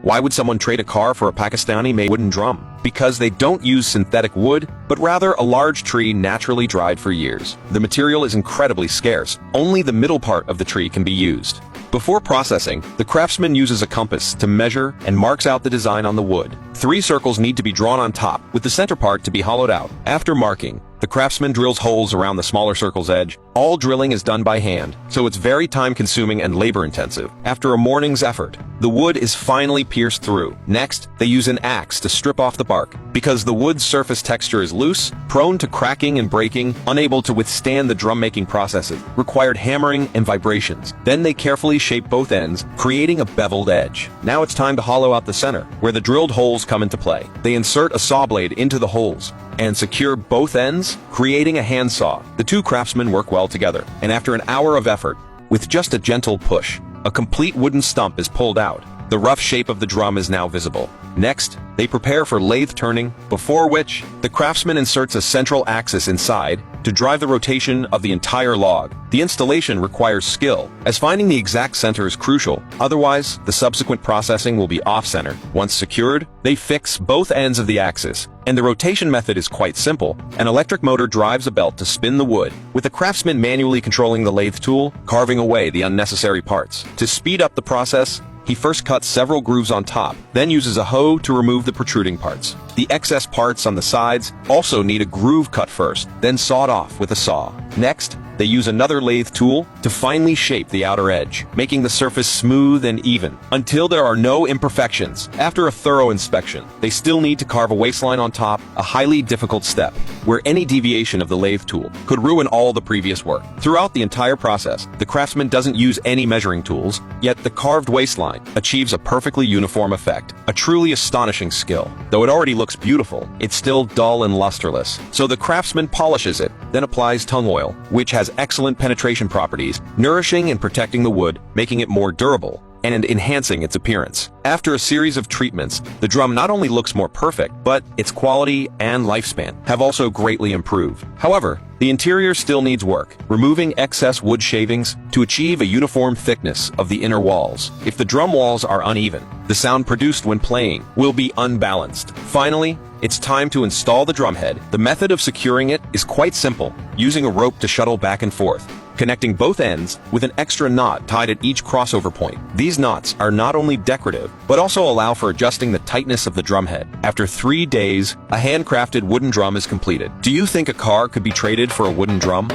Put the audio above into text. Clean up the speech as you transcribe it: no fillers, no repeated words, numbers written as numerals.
Why would someone trade a car for a Pakistani-made wooden drum? Because they don't use synthetic wood, but rather a large tree naturally dried for years. The material is incredibly scarce. Only the middle part of the tree can be used. Before processing, the craftsman uses a compass to measure and marks out the design on the wood. 3 circles need to be drawn on top, with the center part to be hollowed out. After marking, the craftsman drills holes around the smaller circle's edge. All drilling is done by hand, so it's very time-consuming and labor-intensive. After a morning's effort, the wood is finally pierced through. Next, they use an axe to strip off the bark. Because the wood's surface texture is loose, prone to cracking and breaking, unable to withstand the drum-making processes, required hammering and vibrations. Then they carefully shape both ends, creating a beveled edge. Now it's time to hollow out the center, where the drilled holes come into play. They insert a saw blade into the holes and secure both ends, creating a handsaw. The 2 craftsmen work well together, and after an hour of effort, with just a gentle push, a complete wooden stump is pulled out. The rough shape of the drum is now visible. Next, they prepare for lathe turning, before which, the craftsman inserts a central axis inside to drive the rotation of the entire log. The installation requires skill, as finding the exact center is crucial, otherwise, the subsequent processing will be off-center. Once secured, they fix both ends of the axis, and the rotation method is quite simple. An electric motor drives a belt to spin the wood, with the craftsman manually controlling the lathe tool, carving away the unnecessary parts. To speed up the process, he first cuts several grooves on top, then uses a hoe to remove the protruding parts. The excess parts on the sides also need a groove cut first, then sawed off with a saw. Next, they use another lathe tool to finely shape the outer edge, making the surface smooth and even, until there are no imperfections. After a thorough inspection, they still need to carve a waistline on top, a highly difficult step, where any deviation of the lathe tool could ruin all the previous work. Throughout the entire process, the craftsman doesn't use any measuring tools, yet the carved waistline achieves a perfectly uniform effect, a truly astonishing skill. Though it already looks beautiful, it's still dull and lusterless. So the craftsman polishes it, then applies tung oil, which has excellent penetration properties, nourishing and protecting the wood, making it more durable and enhancing its appearance. After a series of treatments, the drum not only looks more perfect, but its quality and lifespan have also greatly improved. However, the interior still needs work, removing excess wood shavings to achieve a uniform thickness of the inner walls. If the drum walls are uneven, the sound produced when playing will be unbalanced. Finally, it's time to install the drumhead. The method of securing it is quite simple, using a rope to shuttle back and forth, connecting both ends with an extra knot tied at each crossover point. These knots are not only decorative, but also allow for adjusting the tightness of the drumhead. After 3 days, a handcrafted wooden drum is completed. Do you think a car could be traded for a wooden drum?